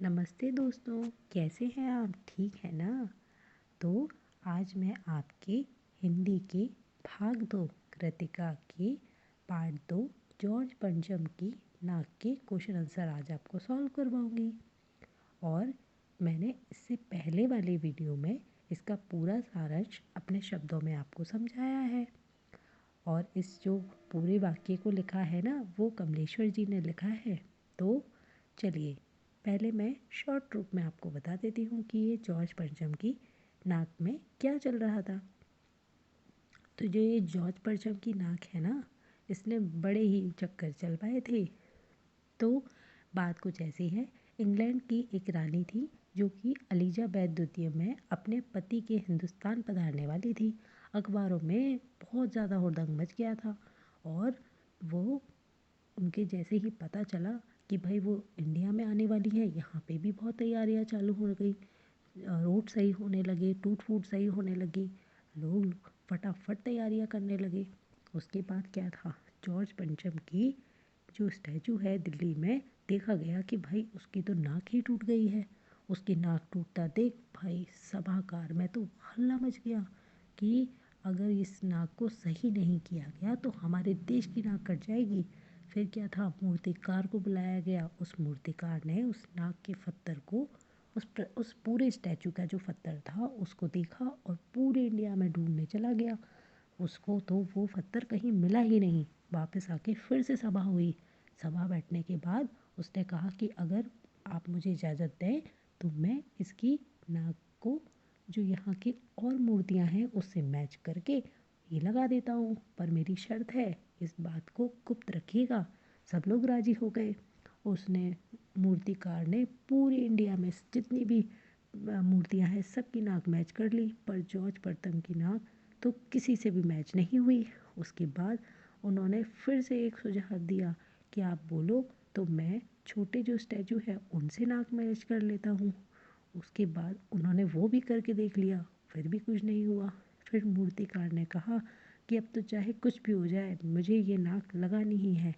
नमस्ते दोस्तों, कैसे हैं आप? ठीक है ना? तो आज मैं आपके हिंदी के भाग 2 कृतिका के पार्ट 2 जॉर्ज पंचम की नाक के क्वेश्चन आंसर आज आपको सॉल्व करवाऊंगी। और मैंने इससे पहले वाले वीडियो में इसका पूरा सारांश अपने शब्दों में आपको समझाया है। और इस जो पूरे वाक्य को लिखा है ना, वो कमलेश्वर जी ने लिखा है। तो चलिए पहले मैं शॉर्ट रूप में आपको बता देती हूँ कि ये जॉर्ज पंचम की नाक में क्या चल रहा था। तो जो ये जॉर्ज पंचम की नाक है ना, इसने बड़े ही चक्कर चल पाए थे। तो बात कुछ ऐसी है, इंग्लैंड की एक रानी थी जो कि एलिजाबेथ द्वितीय में अपने पति के हिंदुस्तान पधारने वाली थी। अखबारों में बहुत ज़्यादा हुड़दंग मच गया था। और वो उनके जैसे ही पता चला कि भाई वो इंडिया में आने वाली है, यहाँ पे भी बहुत तैयारियाँ चालू हो गई। रोड सही होने लगे, टूट फूट सही होने लगी, लोग फटाफट तैयारियाँ करने लगे। उसके बाद क्या था, जॉर्ज पंचम की जो स्टैचू है दिल्ली में, देखा गया कि भाई उसकी तो नाक ही टूट गई है। उसकी नाक टूटता देख भाई सभागार में तो हल्ला मच गया कि अगर इस नाक को सही नहीं किया गया तो हमारे देश की नाक कट जाएगी। फिर क्या था, मूर्तिकार को बुलाया गया। उस मूर्तिकार ने उस नाक के पत्थर को, उस पूरे स्टैचू का जो पत्थर था उसको देखा और पूरे इंडिया में ढूंढने चला गया। उसको तो वो पत्थर कहीं मिला ही नहीं। वापस आके फिर से सभा हुई। सभा बैठने के बाद उसने कहा कि अगर आप मुझे इजाज़त दें तो मैं इसकी नाक को जो यहाँ की और मूर्तियाँ हैं उससे मैच करके ये लगा देता हूँ, पर मेरी शर्त है इस बात को गुप्त रखिएगा। सब लोग राजी हो गए। उसने मूर्तिकार ने पूरी इंडिया में जितनी भी मूर्तियाँ हैं सबकी नाक मैच कर ली, पर जॉर्ज प्रथम की नाक तो किसी से भी मैच नहीं हुई। उसके बाद उन्होंने फिर से एक सुझाव दिया कि आप बोलो तो मैं छोटे जो स्टैचू है उनसे नाक मैच कर लेता हूँ। उसके बाद उन्होंने वो भी करके देख लिया, फिर भी कुछ नहीं हुआ। फिर मूर्तिकार ने कहा कि अब तो चाहे कुछ भी हो जाए मुझे ये नाक लगानी ही है।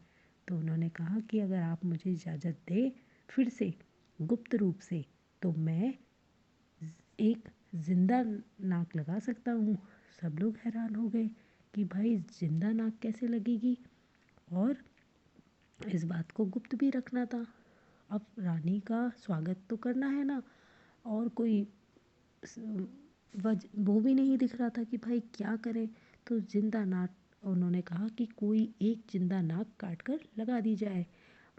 तो उन्होंने कहा कि अगर आप मुझे इजाज़त दें फिर से गुप्त रूप से तो मैं एक जिंदा नाक लगा सकता हूँ। सब लोग हैरान हो गए कि भाई जिंदा नाक कैसे लगेगी, और इस बात को गुप्त भी रखना था। अब रानी का स्वागत तो करना है ना, और कोई वो भी नहीं दिख रहा था कि भाई क्या करें। तो जिंदा नाक उन्होंने कहा कि कोई एक जिंदा नाक काट कर लगा दी जाए।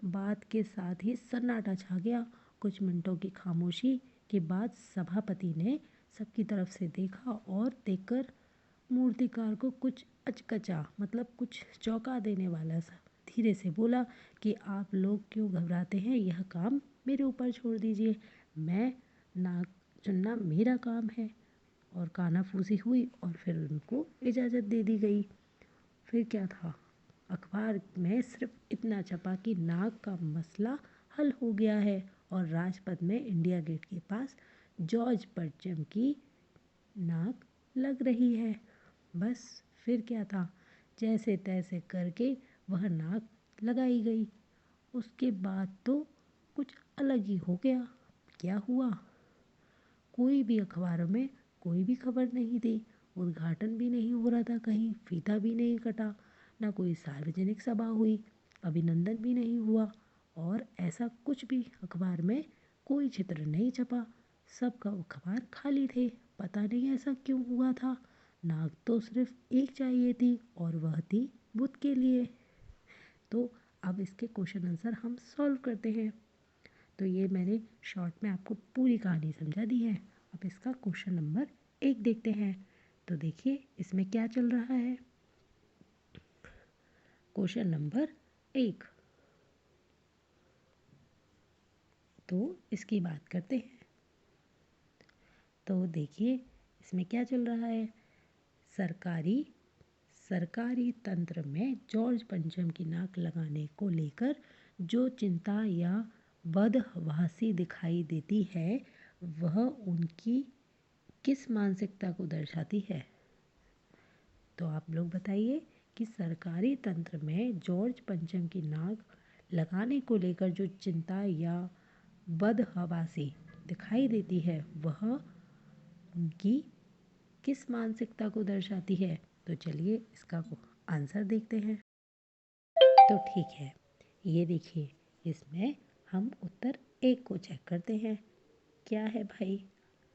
बात के साथ ही सन्नाटा छा गया। कुछ मिनटों की खामोशी के बाद सभापति ने सबकी तरफ से देखा और देखकर मूर्तिकार को कुछ अचकचा, मतलब कुछ चौंका देने वाला सा धीरे से बोला कि आप लोग क्यों घबराते हैं, यह काम मेरे ऊपर छोड़ दीजिए। मैं नाक चुनना मेरा काम है। और कानाफूसी हुई और फिर उनको इजाज़त दे दी गई। फिर क्या था, अखबार में सिर्फ इतना छपा कि नाक का मसला हल हो गया है और राजपथ में इंडिया गेट के पास जॉर्ज परचम की नाक लग रही है। बस फिर क्या था, जैसे तैसे करके वह नाक लगाई गई। उसके बाद तो कुछ अलग ही हो गया। क्या हुआ, कोई भी अखबारों में कोई भी खबर नहीं थी। उद्घाटन भी नहीं हो रहा था, कहीं फीता भी नहीं कटा, ना कोई सार्वजनिक सभा हुई, अभिनंदन भी नहीं हुआ, और ऐसा कुछ भी अखबार में कोई चित्र नहीं छपा। सब का अखबार खाली थे। पता नहीं ऐसा क्यों हुआ था। नाक तो सिर्फ एक चाहिए थी और वह थी बुद्ध के लिए। तो अब इसके क्वेश्चन आंसर हम सॉल्व करते हैं। तो ये मैंने शॉर्ट में आपको पूरी कहानी समझा दी है। अब इसका क्वेश्चन नंबर 1 देखते हैं। तो देखिए इसमें क्या चल रहा है। क्वेश्चन नंबर 1, तो इसकी बात करते हैं। तो देखिए इसमें क्या चल रहा है। सरकारी सरकारी तंत्र में जॉर्ज पंचम की नाक लगाने को लेकर जो चिंता या बदहवासी दिखाई देती है वह उनकी किस मानसिकता को दर्शाती है। तो आप लोग बताइए कि सरकारी तंत्र में जॉर्ज पंचम की नाक लगाने को लेकर जो चिंता या बदहवासी दिखाई देती है वह उनकी किस मानसिकता को दर्शाती है? तो चलिए इसका आंसर देखते हैं। तो ठीक है, ये देखिए, इसमें हम उत्तर 1 को चेक करते हैं। क्या है भाई,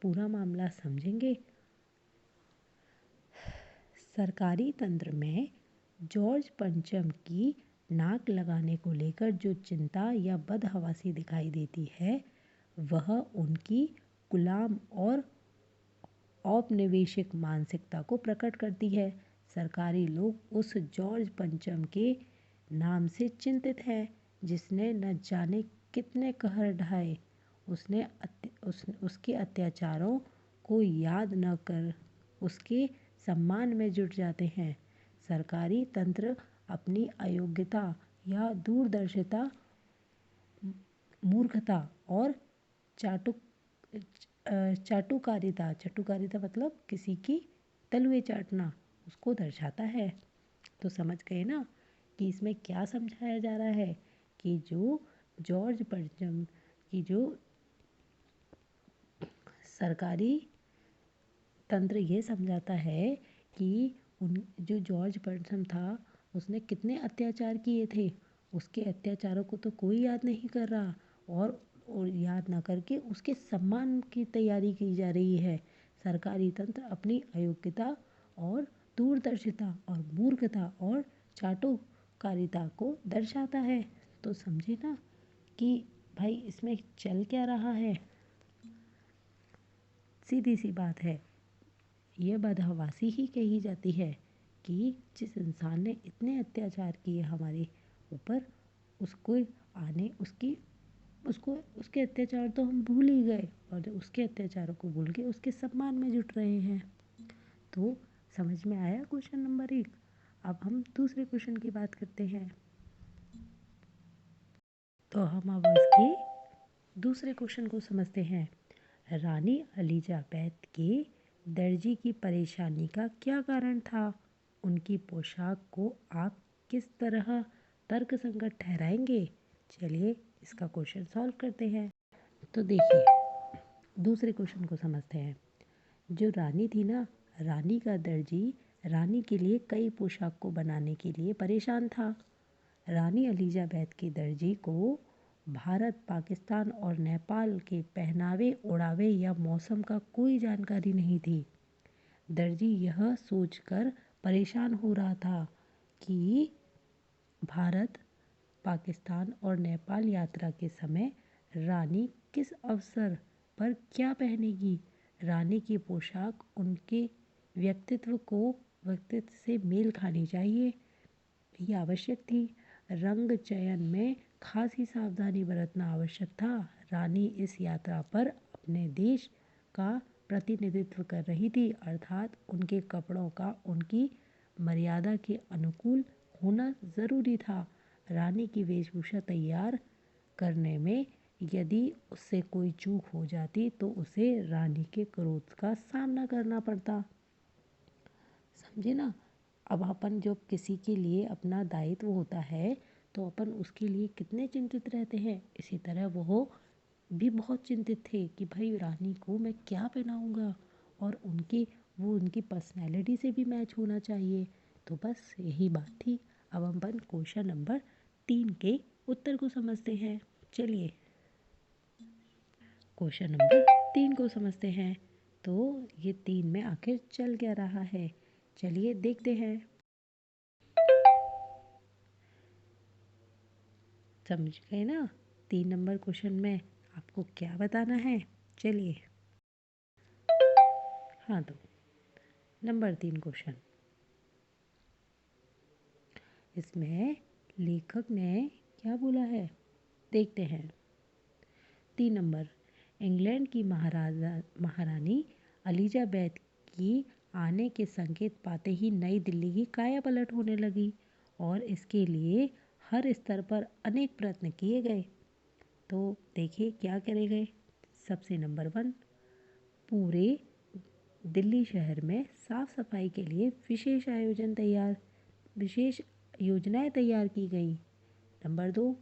पूरा मामला समझेंगे। सरकारी तंत्र में जॉर्ज पंचम की नाक लगाने को लेकर जो चिंता या बदहवासी दिखाई देती है वह उनकी गुलाम और औपनिवेशिक मानसिकता को प्रकट करती है। सरकारी लोग उस जॉर्ज पंचम के नाम से चिंतित हैं जिसने न जाने कितने कहर ढाए। उसके अत्याचारों को याद न कर उसके सम्मान में जुट जाते हैं। सरकारी तंत्र अपनी अयोग्यता या दूरदर्शिता, मूर्खता और चाटुकारिता मतलब किसी की तलवे चाटना, उसको दर्शाता है। तो समझ गए ना कि इसमें क्या समझाया जा रहा है कि जो जॉर्ज पंचम की जो सरकारी तंत्र ये समझाता है कि जो जॉर्ज पंचम था उसने कितने अत्याचार किए थे। उसके अत्याचारों को तो कोई याद नहीं कर रहा और याद ना करके उसके सम्मान की तैयारी की जा रही है। सरकारी तंत्र अपनी अयोग्यता और दूरदर्शिता और मूर्खता और चाटुकारिता को दर्शाता है। तो समझे ना कि भाई इसमें चल क्या रहा है। सीधी सी बात है, यह बदहवासी ही कही जाती है कि जिस इंसान ने इतने अत्याचार किए हमारे ऊपर, उसको उसके अत्याचार तो हम भूल ही गए और उसके अत्याचारों को भूल के उसके सम्मान में जुट रहे हैं। तो समझ में आया क्वेश्चन नंबर 1। अब हम दूसरे क्वेश्चन की बात करते हैं। तो हम अब इसके दूसरे क्वेश्चन को समझते हैं। रानी एलिजाबेथ के दर्जी की परेशानी का क्या कारण था? उनकी पोशाक को आप किस तरह तर्कसंगत ठहराएंगे? चलिए इसका क्वेश्चन सॉल्व करते हैं। तो देखिए, दूसरे क्वेश्चन को समझते हैं। जो रानी थी ना, रानी का दर्जी रानी के लिए कई पोशाक को बनाने के लिए परेशान था। रानी एलिजाबेथ के दर्जी को भारत, पाकिस्तान और नेपाल के पहनावे ओढ़ावे या मौसम का कोई जानकारी नहीं थी। दर्जी यह सोचकर परेशान हो रहा था कि भारत, पाकिस्तान और नेपाल यात्रा के समय रानी किस अवसर पर क्या पहनेगी। रानी की पोशाक उनके व्यक्तित्व से मेल खानी चाहिए, ये आवश्यक थी। रंग चयन में खास ही सावधानी बरतना आवश्यक था। रानी इस यात्रा पर अपने देश का प्रतिनिधित्व कर रही थी, अर्थात उनके कपड़ों का उनकी मर्यादा के अनुकूल होना ज़रूरी था। रानी की वेशभूषा तैयार करने में यदि उससे कोई चूक हो जाती तो उसे रानी के क्रोध का सामना करना पड़ता। समझे ना। अब अपन जब किसी के लिए अपना दायित्व होता है तो अपन उसके लिए कितने चिंतित रहते हैं। इसी तरह वो भी बहुत चिंतित थे कि भाई रानी को मैं क्या पहनाऊंगा और उनकी पर्सनैलिटी से भी मैच होना चाहिए। तो बस यही बात थी। अब अपन क्वेश्चन नंबर 3 के उत्तर को समझते हैं। चलिए क्वेश्चन नंबर 3 को समझते हैं। तो ये 3 में आखिर चल क्या रहा है, चलिए देखते हैं। समझ गए ना 3 नंबर क्वेश्चन में आपको क्या बताना है। चलिए हाँ, तो नंबर 3 क्वेश्चन, इसमें लेखक ने क्या बोला है देखते हैं। 3 नंबर, इंग्लैंड की महारानी एलिजाबेथ की आने के संकेत पाते ही नई दिल्ली की काया पलट होने लगी और इसके लिए हर स्तर पर अनेक प्रयत्न किए गए। तो देखिए क्या करे गए। सबसे नंबर 1, पूरे दिल्ली शहर में साफ सफाई के लिए विशेष योजनाएं तैयार की गई। नंबर 2,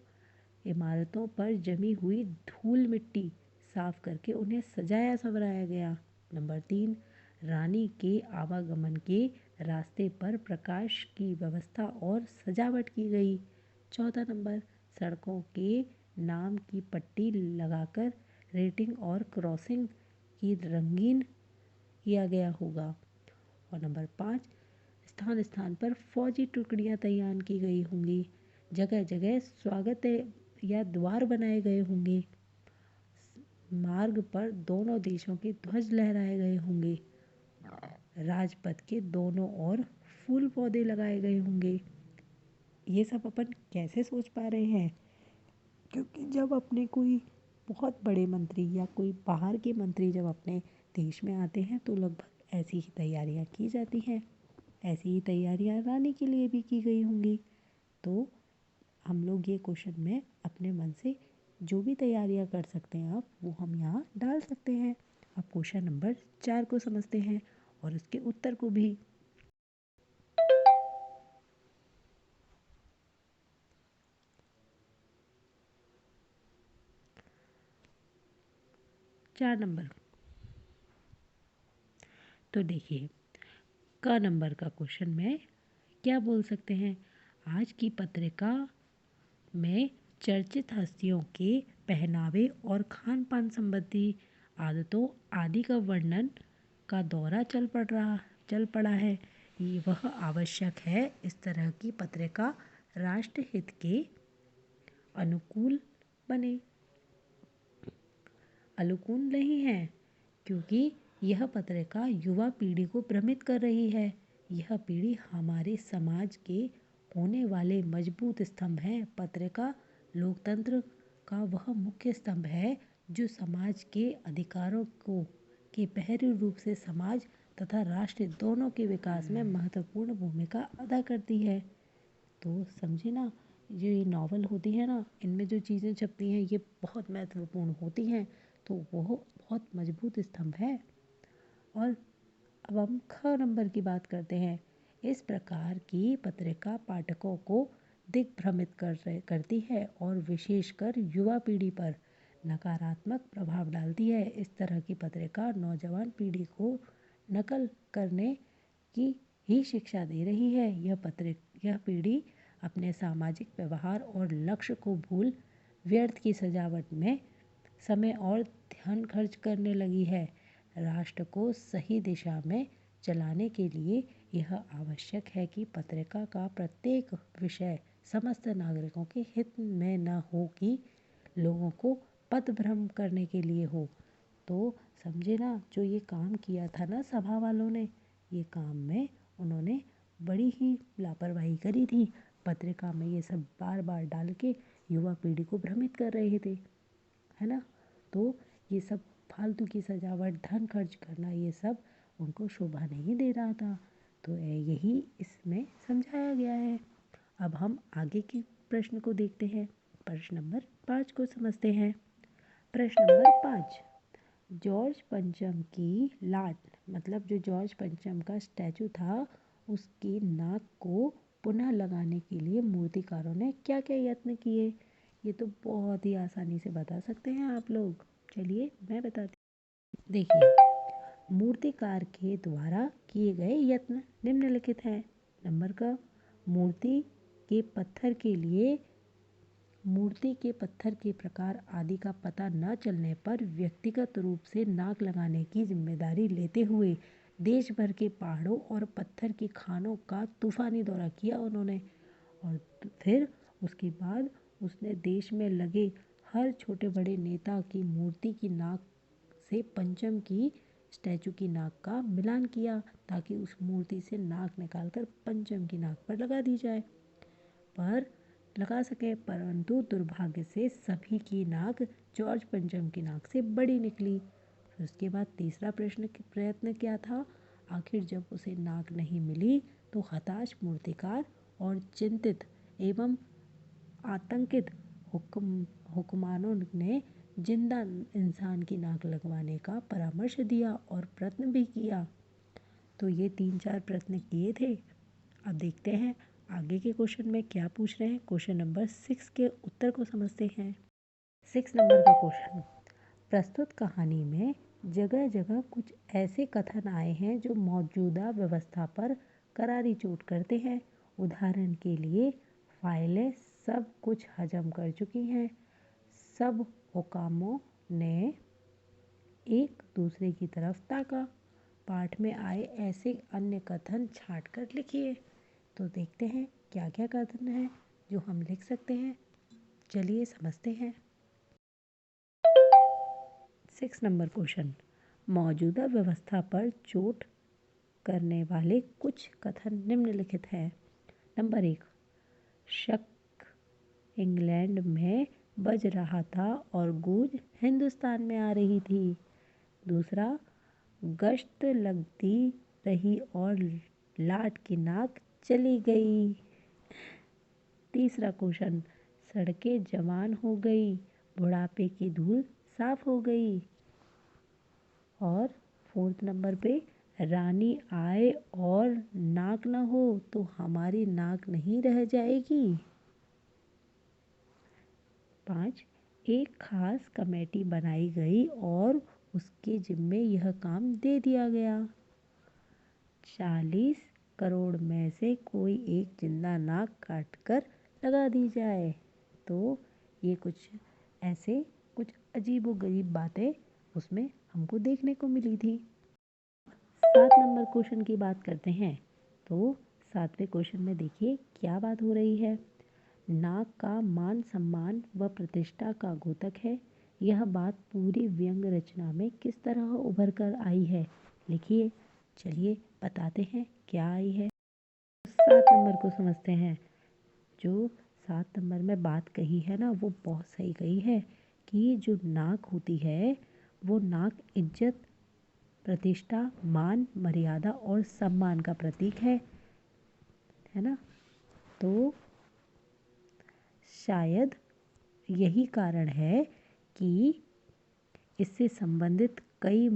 इमारतों पर जमी हुई धूल मिट्टी साफ करके उन्हें सजाया संवराया गया। नंबर 3, रानी के आवागमन के रास्ते पर प्रकाश की व्यवस्था और सजावट की गई। चौथा नंबर, सड़कों के नाम की पट्टी लगाकर रेटिंग और क्रॉसिंग की रंगीन किया गया होगा। और नंबर 5, स्थान स्थान पर फौजी टुकड़ियां तैयार की गई होंगी। जगह जगह स्वागत या द्वार बनाए गए होंगे। मार्ग पर दोनों देशों के ध्वज लहराए गए होंगे। राजपथ के दोनों ओर फूल पौधे लगाए गए होंगे। ये सब अपन कैसे सोच पा रहे हैं? क्योंकि जब अपने कोई बहुत बड़े मंत्री या कोई बाहर के मंत्री जब अपने देश में आते हैं तो लगभग ऐसी ही तैयारियां की जाती हैं। ऐसी ही तैयारियां रानी के लिए भी की गई होंगी। तो हम लोग ये क्वेश्चन में अपने मन से जो भी तैयारियां कर सकते हैं आप वो हम यहाँ डाल सकते हैं। अब क्वेश्चन नंबर 4 को समझते हैं और इसके उत्तर को भी। चार नंबर, तो देखिए क नंबर का क्वेश्चन में क्या बोल सकते हैं? आज की पत्रिका में चर्चित हस्तियों के पहनावे और खान पान संबंधी आदतों आदि का वर्णन का दौरा चल पड़ा है। ये वह आवश्यक है इस तरह की पत्रिका राष्ट्र हित के अनुकूल नहीं है, क्योंकि यह पत्रिका युवा पीढ़ी को भ्रमित कर रही है। यह पीढ़ी हमारे समाज के होने वाले मजबूत स्तंभ है। पत्रिका लोकतंत्र का वह मुख्य स्तंभ है जो समाज के अधिकारों को के पहले रूप से समाज तथा राष्ट्र दोनों के विकास में महत्वपूर्ण भूमिका अदा करती है। तो समझे ना, जो ये नॉवल होती है ना, इनमें जो चीज़ें छपती हैं ये बहुत महत्वपूर्ण होती हैं। तो वो बहुत मजबूत स्तंभ है। और अब हम ख नंबर की बात करते हैं। इस प्रकार की पत्रिका पाठकों को दिग्भ्रमित करती है और विशेषकर युवा पीढ़ी पर नकारात्मक प्रभाव डालती है। इस तरह की पत्रिका नौजवान पीढ़ी को नकल करने की ही शिक्षा दे रही है। यह पीढ़ी अपने सामाजिक व्यवहार और लक्ष्य को भूल व्यर्थ की सजावट में समय और ध्यान खर्च करने लगी है। राष्ट्र को सही दिशा में चलाने के लिए यह आवश्यक है कि पत्रिका का प्रत्येक विषय समस्त नागरिकों के हित में न हो कि लोगों को पथभ्रम करने के लिए हो। तो समझे ना, जो ये काम किया था ना सभा वालों ने, ये काम में उन्होंने बड़ी ही लापरवाही करी थी। पत्रिका में ये सब बार बार डाल के युवा पीढ़ी को भ्रमित कर रहे थे, है ना। तो ये सब फालतू की सजावट, धन खर्च करना, ये सब उनको शोभा नहीं दे रहा था। तो यही इसमें समझाया गया है। अब हम आगे के प्रश्न को देखते हैं। प्रश्न नंबर 5 को समझते हैं। प्रश्न नंबर 5, जॉर्ज पंचम की लाट, मतलब जो जॉर्ज पंचम का स्टैचू था उसकी नाक को पुनः लगाने के लिए मूर्तिकारों ने क्या क्या यत्न किए? ये तो बहुत ही आसानी से बता सकते हैं आप लोग। चलिए मैं बताती हूँ। देखिए, मूर्तिकार के द्वारा किए गए यत्न निम्नलिखित हैं। नंबर का, मूर्ति के पत्थर के प्रकार आदि का पता न चलने पर व्यक्तिगत रूप से नाक लगाने की जिम्मेदारी लेते हुए देश भर के पहाड़ों और पत्थर की खानों का तूफानी दौरा किया उन्होंने। और फिर उसके बाद उसने देश में लगे हर छोटे बड़े नेता की मूर्ति की नाक से पंचम की स्टैचू की नाक का मिलान किया, ताकि उस मूर्ति से नाक निकालकर पंचम की नाक पर लगा सके। परंतु दुर्भाग्य से सभी की नाक जॉर्ज पंचम की नाक से बड़ी निकली। फिर उसके बाद तीसरा प्रयत्न क्या था? आखिर जब उसे नाक नहीं मिली तो हताश मूर्तिकार और चिंतित एवं आतंकित हुक्मरानों ने जिंदा इंसान की नाक लगवाने का परामर्श दिया और प्रयत्न भी किया। तो ये 3-4 प्रयत्न किए थे। अब देखते हैं आगे के क्वेश्चन में क्या पूछ रहे हैं, क्वेश्चन नंबर 6 के उत्तर को समझते हैं। 6 नंबर का क्वेश्चन, प्रस्तुत कहानी में जगह जगह कुछ ऐसे कथन आए हैं जो मौजूदा व्यवस्था पर करारी चोट करते हैं। उदाहरण के लिए, फाइलें सब कुछ हजम कर चुकी हैं। सब हुकामों ने एक दूसरे की तरफ ताका। पाठ में आए ऐसे अन्य कथन छांट कर लिखिए। तो देखते हैं क्या क्या कथन है जो हम लिख सकते हैं। चलिए समझते हैं। 6 नंबर क्वेश्चन, मौजूदा व्यवस्था पर चोट करने वाले कुछ कथन निम्नलिखित हैं। नंबर 1, शक इंग्लैंड में बज रहा था और गूंज हिंदुस्तान में आ रही थी। दूसरा, गश्त लगती रही और लाट की नाक चली गई। तीसरा क्वेश्चन, सड़कें जवान हो गई, बुढ़ापे की धूल साफ हो गई। और 4 नंबर पे, रानी आए और नाक न हो तो हमारी नाक नहीं रह जाएगी। 5, एक खास कमेटी बनाई गई और उसके जिम्मे यह काम दे दिया गया। 40 करोड़ में से कोई एक जिंदा नाक काट कर लगा दी जाए। तो ये कुछ ऐसे कुछ अजीबोगरीब बातें उसमें हमको देखने को मिली थी। 7 नंबर क्वेश्चन की बात करते हैं। तो 7वें क्वेश्चन में देखिए क्या बात हो रही है। नाक का मान सम्मान व प्रतिष्ठा का द्योतक है। यह बात पूरी व्यंग रचना में किस तरह उभर कर आई है, लिखिए। चलिए बताते हैं क्या आई है। 7 नंबर को समझते हैं। जो 7 नंबर में बात कही है ना, वो बहुत सही कही है कि जो नाक होती है वो नाक इज्जत, प्रतिष्ठा, मान, मर्यादा और सम्मान का प्रतीक है ना। तो शायद यही कारण है कि इससे संबंधित कई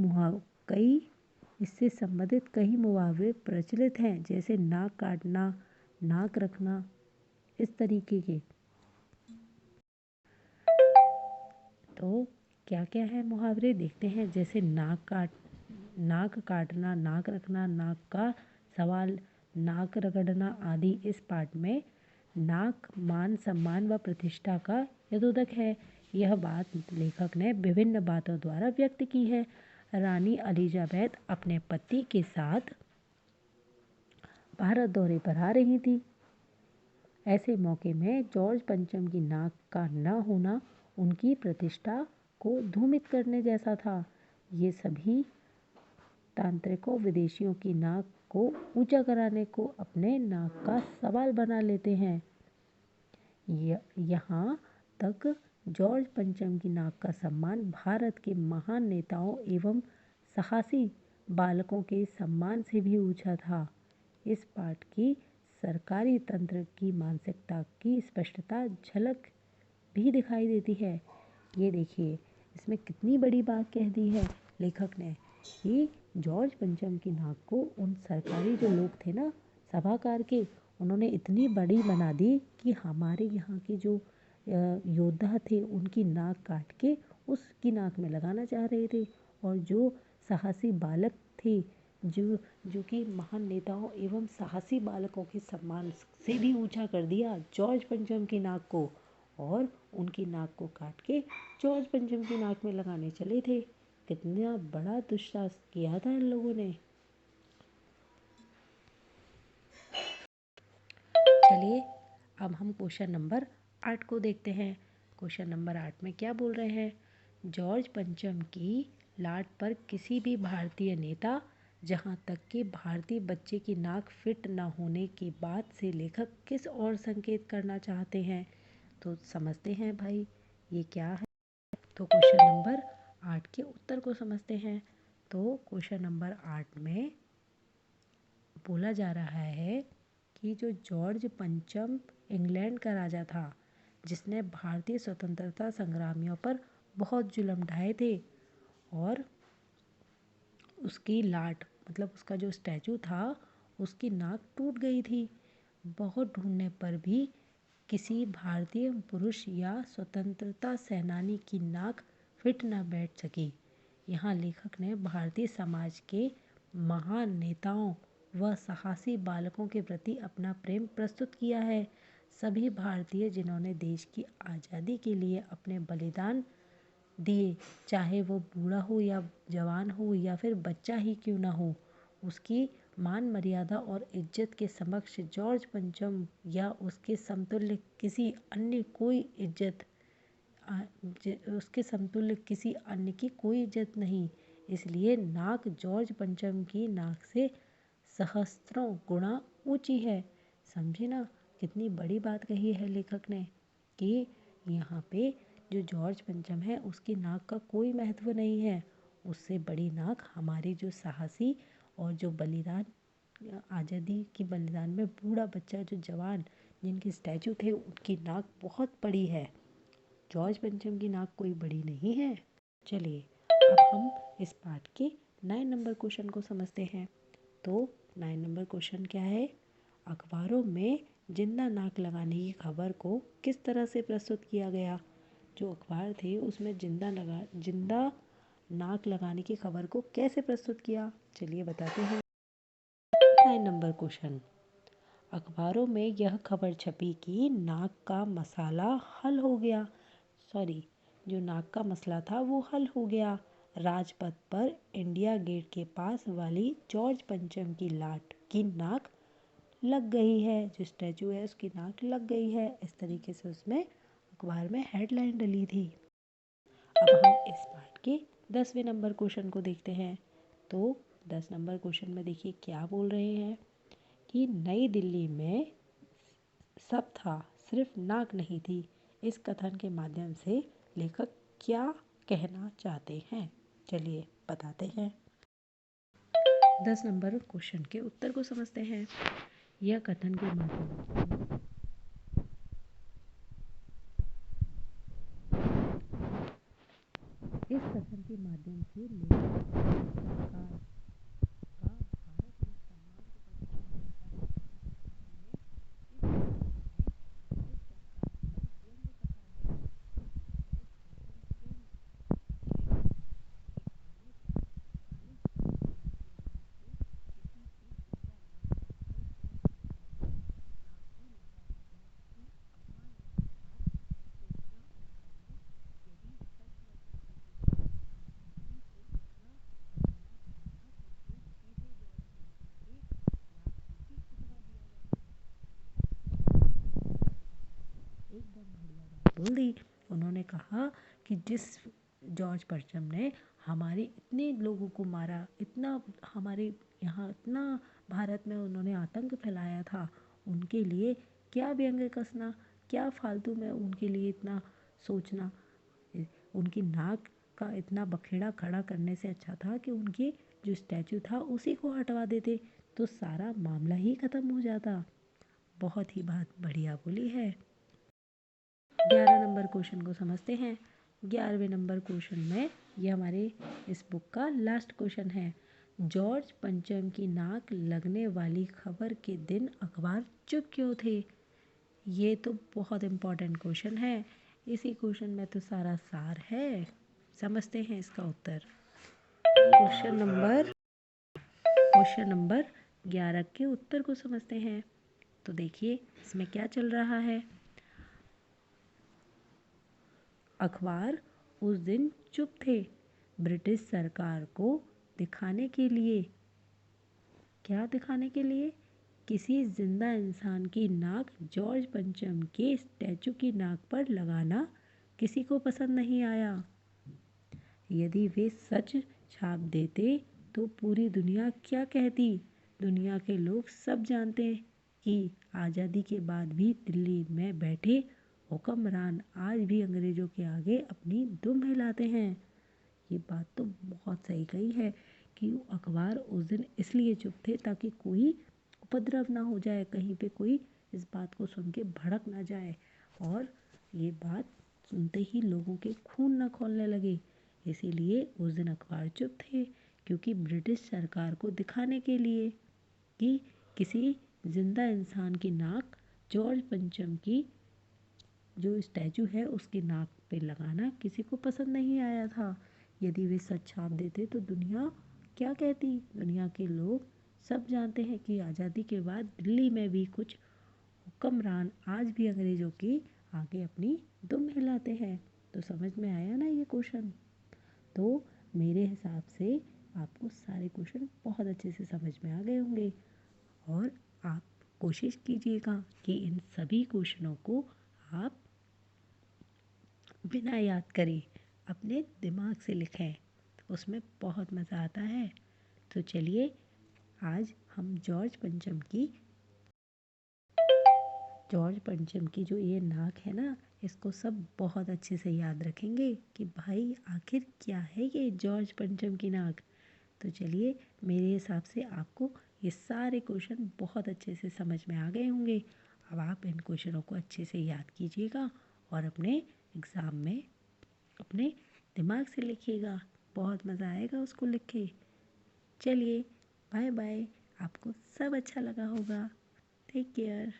मुहावरे प्रचलित हैं, जैसे नाक काटना, नाक रखना, इस तरीके के। तो क्या क्या है मुहावरे, देखते हैं। जैसे नाक काटना, नाक रखना, नाक का सवाल, नाक रगड़ना आदि। इस पाठ में नाक मान सम्मान व प्रतिष्ठा का यथोदक है। यह बात लेखक ने विभिन्न बातों द्वारा व्यक्त की है। रानी एलिजाबेथ अपने पति के साथ भारत दौरे पर आ रही थी। ऐसे मौके में जॉर्ज पंचम की नाक का न होना उनकी प्रतिष्ठा को धूमित करने जैसा था। ये सभी तांत्रिकों विदेशियों की नाक को ऊंचा कराने को अपने नाक का सवाल बना लेते हैं। यहाँ तक जॉर्ज पंचम की नाक का सम्मान भारत के महान नेताओं एवं साहसी बालकों के सम्मान से भी ऊंचा था। इस पाठ की सरकारी तंत्र की मानसिकता की स्पष्टता झलक भी दिखाई देती है। ये देखिए इसमें कितनी बड़ी बात कह दी है लेखक ने कि जॉर्ज पंचम की नाक को उन सरकारी जो लोग थे ना, सभाकार के, उन्होंने इतनी बड़ी बना दी कि हमारे यहाँ के जो योद्धा थे उनकी नाक काट के उसकी नाक में लगाना चाह रहे थे। और जो साहसी बालक थे, जो कि महान नेताओं एवं साहसी बालकों के सम्मान से भी ऊंचा कर दिया जॉर्ज पंचम की नाक को, और उनकी नाक को काट के जॉर्ज पंचम की नाक में लगाने चले थे। कितना बड़ा दुस्साहस किया था इन लोगों ने। चलिए अब हम क्वेश्चन नंबर 8 को देखते हैं। क्वेश्चन नंबर 8 में क्या बोल रहे हैं। जॉर्ज पंचम की लाट पर किसी भी भारतीय नेता, जहाँ तक कि भारतीय बच्चे की नाक फिट न होने की बात से लेखक किस और संकेत करना चाहते हैं। तो समझते हैं भाई ये क्या है। तो क्वेश्चन नंबर 8 के उत्तर को समझते हैं। तो क्वेश्चन नंबर 8 में बोला जा रहा है कि जो जॉर्ज पंचम इंग्लैंड का राजा था, जिसने भारतीय स्वतंत्रता संग्रामियों पर बहुत जुल्म ढाए थे, और उसकी लाट मतलब उसका जो स्टैचू था उसकी नाक टूट गई थी। बहुत ढूंढने पर भी किसी भारतीय पुरुष या स्वतंत्रता सेनानी की नाक फिट न बैठ सकी। यहाँ लेखक ने भारतीय समाज के महान नेताओं व साहसी बालकों के प्रति अपना प्रेम प्रस्तुत किया है। सभी भारतीय जिन्होंने देश की आज़ादी के लिए अपने बलिदान दिए, चाहे वो बूढ़ा हो या जवान हो या फिर बच्चा ही क्यों ना हो, उसकी मान मर्यादा और इज्जत के समक्ष जॉर्ज पंचम या उसके समतुल्य किसी अन्य कोई इज्जत उसके समतुल्य किसी अन्य की कोई इज्जत नहीं। इसलिए नाक जॉर्ज पंचम की नाक से सहस्त्रों गुना ऊंची है। समझे ना, कितनी बड़ी बात कही है लेखक ने कि यहाँ पे जो जॉर्ज पंचम है उसकी नाक का कोई महत्व नहीं है। उससे बड़ी नाक हमारी जो साहसी और जो बलिदान आज़ादी की बलिदान में बूढ़ा बच्चा जो जवान जिनके स्टैचू थे उनकी नाक बहुत बड़ी है। जॉर्ज पंचम की नाक कोई बड़ी नहीं है। चलिए अब हम इस पाठ के 9 नंबर क्वेश्चन को समझते हैं। तो 9 नंबर क्वेश्चन क्या है? अखबारों में जिंदा नाक लगाने की खबर को किस तरह से प्रस्तुत किया गया? जो अखबार थे उसमें जिंदा नाक लगाने की खबर को कैसे प्रस्तुत किया, चलिए बताते हैं। 9 नंबर क्वेश्चन, अखबारों में यह खबर छपी कि नाक का मसाला हल हो गया। जो नाक का मसला था वो हल हो गया। राजपथ पर इंडिया गेट के पास वाली जॉर्ज पंचम की नाक लग गई है। जो स्टैचू है उसकी नाक लग गई है। इस तरीके से उसमें अखबार में हेडलाइन डली थी। अब हम इस पाठ के 10वें नंबर क्वेश्चन को देखते हैं। तो 10 नंबर क्वेश्चन में देखिए क्या बोल रहे हैं कि नई दिल्ली में सब था, सिर्फ नाक नहीं थी। इस कथन के माध्यम से लेखक क्या कहना चाहते हैं, चलिए बताते हैं। 10 नंबर क्वेश्चन के उत्तर को समझते हैं। यह कथन के माध्यम इस कथन के माध्यम से लेखक सरकार का भारत में सम्मान को बढ़ावा देता है। बोल दी। उन्होंने कहा कि जिस जॉर्ज पंचम ने हमारे इतने लोगों को मारा, इतना हमारे यहाँ इतना भारत में उन्होंने आतंक फैलाया था, उनके लिए क्या व्यंग्य कसना, क्या फालतू में उनके लिए इतना सोचना। उनकी नाक का इतना बखेड़ा खड़ा करने से अच्छा था कि उनकी जो स्टैचू था उसी को हटवा देते तो सारा मामला ही खत्म हो जाता। बहुत ही बात बढ़िया बोली है। 11 नंबर क्वेश्चन को समझते हैं। 11वें नंबर क्वेश्चन में ये हमारे इस बुक का लास्ट क्वेश्चन है। जॉर्ज पंचम की नाक लगने वाली खबर के दिन अखबार चुप क्यों थे? ये तो बहुत इम्पोर्टेंट क्वेश्चन है। इसी क्वेश्चन में तो सारा सार है। समझते हैं इसका उत्तर। क्वेश्चन नंबर 11 के उत्तर को समझते हैं। तो देखिए इसमें क्या चल रहा है। अखबार उस दिन चुप थे ब्रिटिश सरकार को दिखाने के लिए। क्या दिखाने के लिए? किसी जिंदा इंसान की नाक जॉर्ज पंचम के स्टैचू की नाक पर लगाना किसी को पसंद नहीं आया। यदि वे सच छाप देते तो पूरी दुनिया क्या कहती? दुनिया के लोग सब जानते कि आज़ादी के बाद भी दिल्ली में बैठे हुक्मरान आज भी अंग्रेज़ों के आगे अपनी दुम हिलाते हैं। ये बात तो बहुत सही कही है कि अखबार उस दिन इसलिए चुप थे ताकि कोई उपद्रव ना हो जाए, कहीं पे कोई इस बात को सुन के भड़क ना जाए और ये बात सुनते ही लोगों के खून ना खौलने लगे। इसीलिए उस दिन अखबार चुप थे, क्योंकि ब्रिटिश सरकार को दिखाने के लिए कि किसी जिंदा इंसान की नाक जॉर्ज पंचम की जो स्टैचू है उसकी नाक पे लगाना किसी को पसंद नहीं आया था। यदि वे सच छाप देते तो दुनिया क्या कहती? दुनिया के लोग सब जानते हैं कि आज़ादी के बाद दिल्ली में भी कुछ हुक्मरान आज भी अंग्रेज़ों के आगे अपनी दुम हिलाते हैं। तो समझ में आया ना ये क्वेश्चन? तो मेरे हिसाब से आपको सारे क्वेश्चन बहुत अच्छे से समझ में आ गए होंगे और आप कोशिश कीजिएगा कि इन सभी क्वेश्चनों को आप बिना याद करे अपने दिमाग से लिखें, उसमें बहुत मज़ा आता है। तो चलिए आज हम जॉर्ज पंचम की जो ये नाक है ना, इसको सब बहुत अच्छे से याद रखेंगे कि भाई आखिर क्या है ये जॉर्ज पंचम की नाक। तो चलिए मेरे हिसाब से आपको ये सारे क्वेश्चन बहुत अच्छे से समझ में आ गए होंगे। अब आप इन क्वेश्चनों को अच्छे से याद कीजिएगा और अपने एग्ज़ाम में अपने दिमाग से लिखिएगा, बहुत मज़ा आएगा उसको लिख के। चलिए बाय बाय, आपको सब अच्छा लगा होगा। Take care.